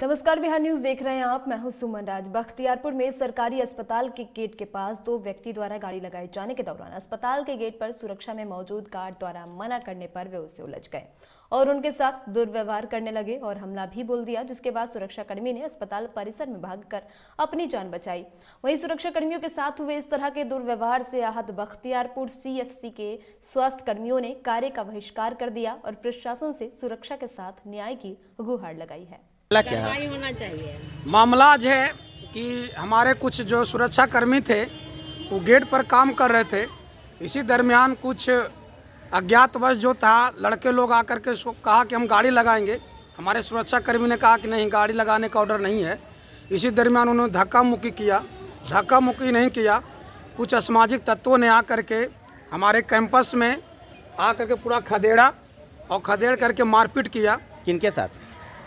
नमस्कार, बिहार न्यूज देख रहे हैं आप। मैं हूं सुमन राज। बख्तियारपुर में सरकारी अस्पताल के गेट के पास दो व्यक्ति द्वारा गाड़ी लगाए जाने के दौरान अस्पताल के गेट पर सुरक्षा में मौजूद गार्ड द्वारा मना करने पर वे उससे उलझ गए और उनके साथ दुर्व्यवहार करने लगे और हमला भी बोल दिया, जिसके बाद सुरक्षाकर्मी ने अस्पताल परिसर में भागकर अपनी जान बचाई। वहीं सुरक्षाकर्मियों के साथ हुए इस तरह के दुर्व्यवहार से आहत बख्तियारपुर सीएससी के स्वास्थ्य कर्मियों ने कार्य का बहिष्कार कर दिया और प्रशासन से सुरक्षा के साथ न्याय की गुहार लगाई है। क्या होना चाहिए? मामला है कि हमारे कुछ जो सुरक्षा कर्मी थे वो गेट पर काम कर रहे थे। इसी दरमियान कुछ अज्ञातवश जो था लड़के लोग आकर के उसको कहा कि हम गाड़ी लगाएंगे। हमारे सुरक्षा कर्मी ने कहा कि नहीं, गाड़ी लगाने का ऑर्डर नहीं है। इसी दरमियान उन्होंने धक्का मुक्की किया। धक्का मुक्की नहीं किया, कुछ असामाजिक तत्वों ने आकर के हमारे कैंपस में आकर के पूरा खदेड़ा और खदेड़ करके मारपीट किया। किनके साथ?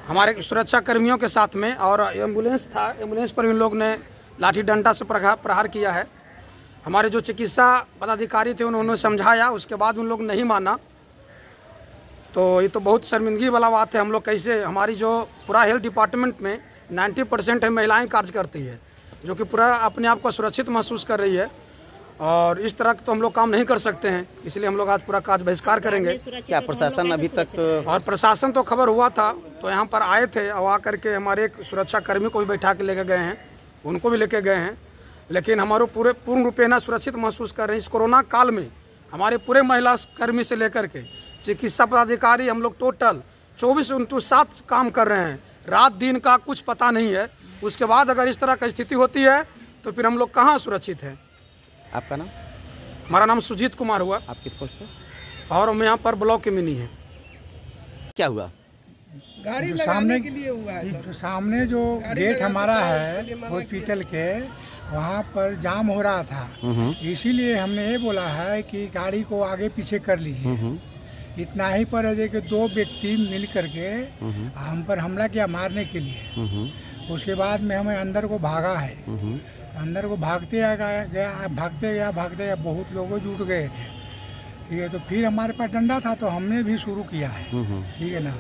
हमारे सुरक्षा कर्मियों के साथ में। और एम्बुलेंस था, एम्बुलेंस पर इन लोग ने लाठी डंडा से प्रहार किया है। हमारे जो चिकित्सा पदाधिकारी थे उन्होंने समझाया, उसके बाद उन लोग नहीं माना। तो ये तो बहुत शर्मिंदगी वाला बात है। हम लोग कैसे, हमारी जो पूरा हेल्थ डिपार्टमेंट में 90% है महिलाएं कार्य करती है, जो कि पूरा अपने आप को सुरक्षित महसूस कर रही है। और इस तरह तो हम लोग काम नहीं कर सकते हैं, इसलिए हम लोग आज पूरा कार्य बहिष्कार करेंगे। क्या प्रशासन अभी तक? और प्रशासन तो खबर हुआ था तो यहाँ पर आए थे और आकर के हमारे एक सुरक्षा कर्मी को भी बैठा के लेके गए हैं, उनको भी लेके गए हैं। लेकिन हमारे पूर्ण रूपेण सुरक्षित महसूस कर रहे हैं। इस कोरोना काल में हमारे पूरे महिला कर्मी से लेकर के चिकित्सा पदाधिकारी हम लोग टोटल 24/7 काम कर रहे हैं। रात दिन का कुछ पता नहीं है। उसके बाद अगर इस तरह की स्थिति होती है तो फिर हम लोग कहाँ सुरक्षित हैं। आपका नाम? हमारा नाम सुजीत कुमार हुआ। आप किस पोस्ट पे? और हम यहाँ पर ब्लॉक के मिनी है। क्या हुआ? गाड़ी लगाने के लिए हुआ है सर। सामने जो गेट हमारा है हॉस्पिटल के, वहाँ पर जाम हो रहा था, इसीलिए हमने ये बोला है कि गाड़ी को आगे पीछे कर लीजिए। इतना ही पर है कि दो व्यक्ति मिल करके हम पर हमला किया मारने के लिए। उसके बाद में हमें अंदर को भागा है। अंदर को भागते गया बहुत लोग जुट गए थे। ठीक है, तो फिर हमारे पास डंडा था तो हमने भी शुरू किया है। ठीक है ना,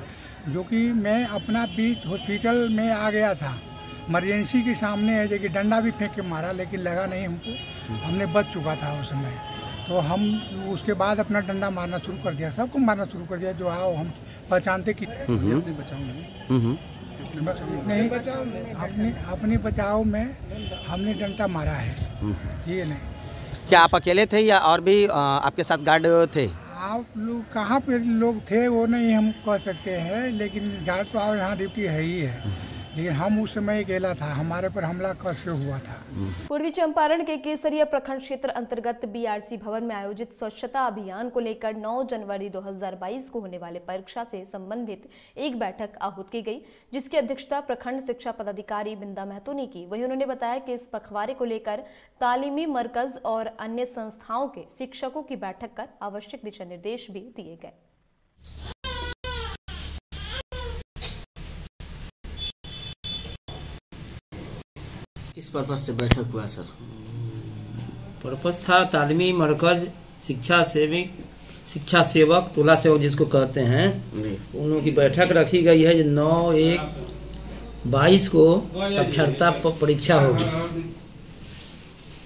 जो कि मैं अपना बीच हॉस्पिटल में आ गया था, इमरजेंसी के सामने है, जो कि डंडा भी फेंक के मारा लेकिन लगा नहीं हमको, हमने बच चुका था उस समय। तो हम उसके बाद अपना डंडा मारना शुरू कर दिया, सबको मारना शुरू कर दिया जो आओ हम पहचानते कि नहीं, अपने बचाव में हमने डंडा मारा है। ये नहीं। क्या आप अकेले थे या और भी आपके साथ गार्ड थे? आप लोग कहाँ पे लोग थे वो नहीं हम कह सकते हैं, लेकिन गार्ड तो यहाँ ड्यूटी है ही है। लेकिन हम उस समय अकेला था, हमारे पर हमला कैसे हुआ था। पूर्वी चंपारण के केसरिया प्रखंड क्षेत्र अंतर्गत बीआरसी भवन में आयोजित स्वच्छता अभियान को लेकर 9 जनवरी 2022 को होने वाले परीक्षा से संबंधित एक बैठक आहूत की गई, जिसकी अध्यक्षता प्रखंड शिक्षा पदाधिकारी बिंदा महतो ने की। वहीं उन्होंने बताया कि इस पखवाड़े को लेकर तालीमी मरकज और अन्य संस्थाओं के शिक्षकों की बैठक कर आवश्यक दिशा निर्देश भी दिए गए। किस पर्पज से बैठक हुआ सर? पर्पज था तालीमी मरकज शिक्षा सेवक टोला सेवक जिसको कहते हैं, उन लोगों की बैठक रखी गई है। जो 9/1/22 को साक्षरता परीक्षा होगी,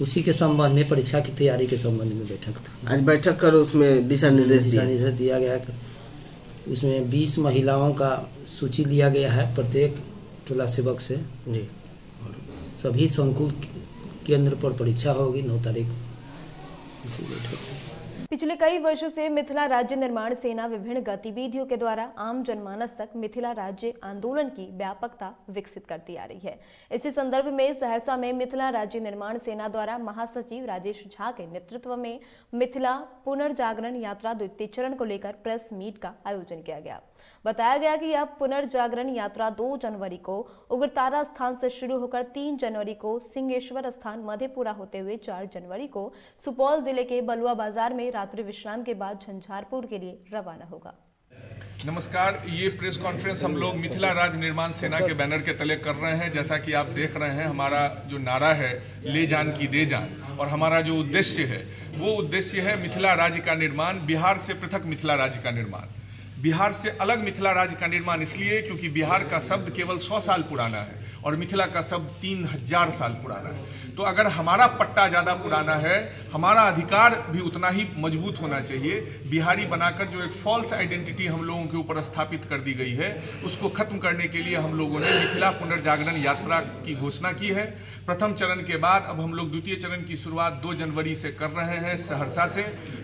उसी के संबंध में, परीक्षा की तैयारी के संबंध में बैठक था। आज बैठक कर उसमें दिशा निर्देश दिया गया। उसमें 20 महिलाओं का सूची लिया गया है प्रत्येक टोला सेवक से जी। सभी संकुल केंद्र पर परीक्षा होगी 9 तारीख को। पिछले कई वर्षों से मिथिला राज्य निर्माण सेना विभिन्न गतिविधियों के द्वारा आम जनमानस तक मिथिला राज्य आंदोलन की व्यापकता विकसित करती आ रही है। इसी संदर्भ में सहरसा में मिथिला राज्य निर्माण सेना द्वारा महासचिव राजेश झा के नेतृत्व में मिथिला पुनर्जागरण यात्रा द्वितीय चरण को लेकर प्रेस मीट का आयोजन किया गया। बताया गया कि यह पुनर्जागरण यात्रा 2 जनवरी को उग्रतारा स्थान से शुरू होकर 3 जनवरी को सिंहेश्वर स्थान मधेपुरा होते हुए 4 जनवरी को सुपौल जिले के बलुआ बाजार में रात्रि विश्राम के बाद झंझारपुर के लिए रवाना होगा। नमस्कार, ये प्रेस कॉन्फ्रेंस हम लोग मिथिला राज्य निर्माण सेना के बैनर के तले कर रहे हैं। जैसा कि आप देख रहे हैं, हमारा जो नारा है ले जान की दे जान, और हमारा जो उद्देश्य है वो उद्देश्य है मिथिला राज्य का निर्माण, बिहार से पृथक मिथिला राज्य का निर्माण। बिहार से अलग मिथिला राज्य का निर्माण इसलिए क्योंकि बिहार का शब्द केवल 100 साल पुराना है और मिथिला का शब्द 3000 साल पुराना है। तो अगर हमारा पट्टा ज़्यादा पुराना है, हमारा अधिकार भी उतना ही मजबूत होना चाहिए। बिहारी बनाकर जो एक फॉल्स आइडेंटिटी हम लोगों के ऊपर स्थापित कर दी गई है, उसको खत्म करने के लिए हम लोगों ने मिथिला पुनर्जागरण यात्रा की घोषणा की है। प्रथम चरण के बाद अब हम लोग द्वितीय चरण की शुरुआत 2 जनवरी से कर रहे हैं सहरसा से।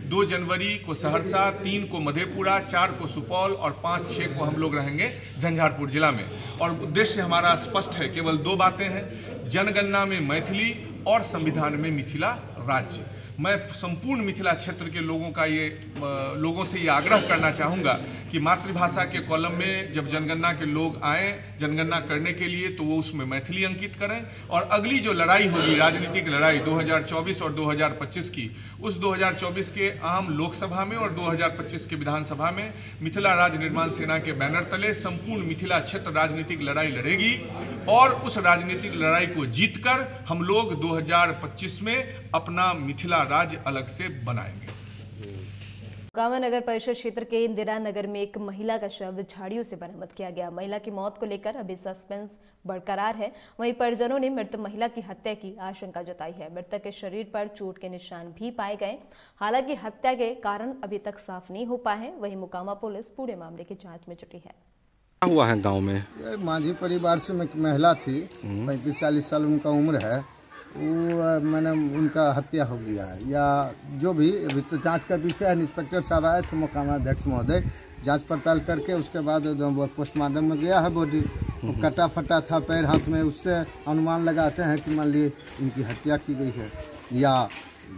2 जनवरी को सहरसा, 3 को मधेपुरा, 4 को सुपौल और 5-6 को हम लोग रहेंगे झंझारपुर जिला में। और उद्देश्य हमारा स्पष्ट है, केवल 2 बातें हैं, जनगणना में मैथिली और संविधान में मिथिला राज्य। मैं संपूर्ण मिथिला क्षेत्र के लोगों से ये आग्रह करना चाहूँगा कि मातृभाषा के कॉलम में जब जनगणना के लोग आएँ जनगणना करने के लिए, तो वो उसमें मैथिली अंकित करें। और अगली जो लड़ाई होगी, राजनीतिक लड़ाई 2024 और 2025 की, उस 2024 के आम लोकसभा में और 2025 के विधानसभा में मिथिला राज्य निर्माण सेना के बैनर तले संपूर्ण मिथिला क्षेत्र राजनीतिक लड़ाई लड़ेगी। और उस राजनीतिक लड़ाई को जीतकर हम लोग 2025 में अपना मिथिला राज्य अलग से बनाएंगे। मोकामा नगर परिषद क्षेत्र के इंदिरा नगर में एक महिला का शव झाड़ियों से बरामद किया गया। महिला की मौत को लेकर अभी सस्पेंस बरकरार है। वहीं परिजनों ने मृत महिला की हत्या की आशंका जताई है। मृतक के शरीर पर चोट के निशान भी पाए गए। हालांकि हत्या के कारण अभी तक साफ नहीं हो पाए हैं। वहीं मोकामा पुलिस पूरे मामले की जाँच में जुटी है। हुआ है गांव में, माझी परिवार से एक महिला थी, 35-40 साल उनका उम्र है। वो मैंने उनका हत्या हो गया है या जो भी, अभी तो जांच का विषय है। इंस्पेक्टर साहब आए थे, मोकामा अध्यक्ष महोदय, जांच पड़ताल करके उसके बाद पोस्टमार्टम में गया है। बॉडी कटा फटा था पैर हाथ में, उससे अनुमान लगाते हैं कि मान लीजिए इनकी हत्या की गई है या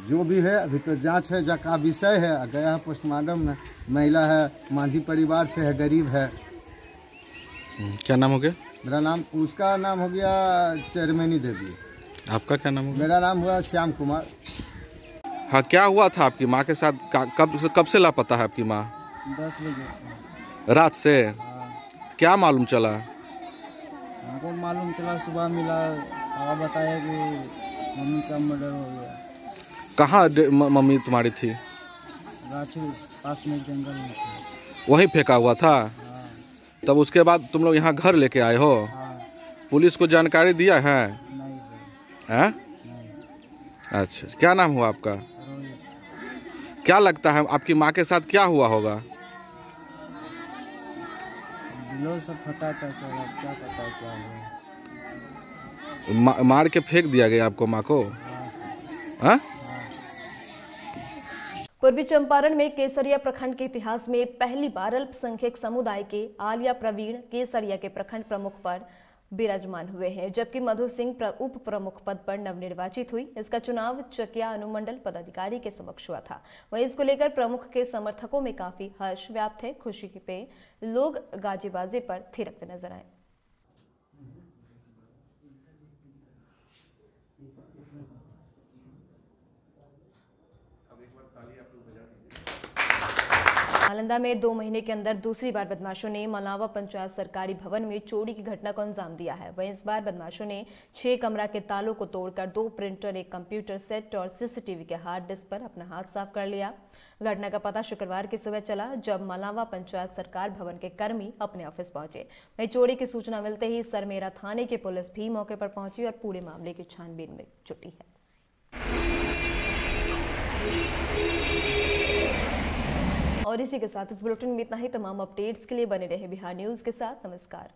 जो भी है। अभी तो जाँच है, का विषय है, गया है पोस्टमार्टम में। महिला है, माझी परिवार से है, गरीब है। क्या नाम हो गया? मेरा नाम, उसका नाम हो गया चेयरमैनी देवी। आपका क्या नाम हुआ? मेरा नाम हुआ श्याम कुमार। हाँ, क्या हुआ था आपकी माँ के साथ? कब से लापता है आपकी माँ? 10 बजे रात से। क्या मालूम चला? हमको मालूम चला, सुबह मिला, बताया कि मम्मी का मर्डर हो गया। कहाँ मम्मी तुम्हारी थी? रांची पास में जंगल में थी। वहीं फेंका हुआ था? तब उसके बाद तुम लोग यहाँ घर लेके आए हो? पुलिस को जानकारी दिया है? हैं? अच्छा, क्या नाम हुआ आपका? क्या लगता है आपकी माँ के साथ क्या हुआ होगा? दिलों से फटा था सर, क्या पता क्या हुआ। मार के फेंक दिया गया आपको माँ को? हाँ? पूर्वी चंपारण में केसरिया प्रखंड के इतिहास में पहली बार अल्पसंख्यक समुदाय के आलिया प्रवीण केसरिया के प्रखंड प्रमुख पर विराजमान हुए हैं, जबकि मधु सिंह उप प्रमुख पद पर नवनिर्वाचित हुई। इसका चुनाव चकिया अनुमंडल पदाधिकारी के समक्ष हुआ था। वहीं इसको लेकर प्रमुख के समर्थकों में काफी हर्ष व्याप्त है। खुशी पे लोग गाजीबाजी पर थिरकते नजर आए। नालंदा में 2 महीने के अंदर दूसरी बार बदमाशों ने मलावा पंचायत सरकारी भवन में चोरी की घटना को अंजाम दिया है। वहीं इस बार बदमाशों ने 6 कमरा के तालों को तोड़कर 2 प्रिंटर, 1 कंप्यूटर सेट और सीसीटीवी के हार्ड डिस्क पर अपना हाथ साफ कर लिया। घटना का पता शुक्रवार की सुबह चला, जब मलावा पंचायत सरकार भवन के कर्मी अपने ऑफिस पहुंचे। वहीं चोरी की सूचना मिलते ही सरमेरा थाने की पुलिस भी मौके पर पहुंची और पूरे मामले की छानबीन में जुटी है। और इसी के साथ इस बुलेटिन में इतना ही। तमाम अपडेट्स के लिए बने रहे बिहार न्यूज के साथ। नमस्कार।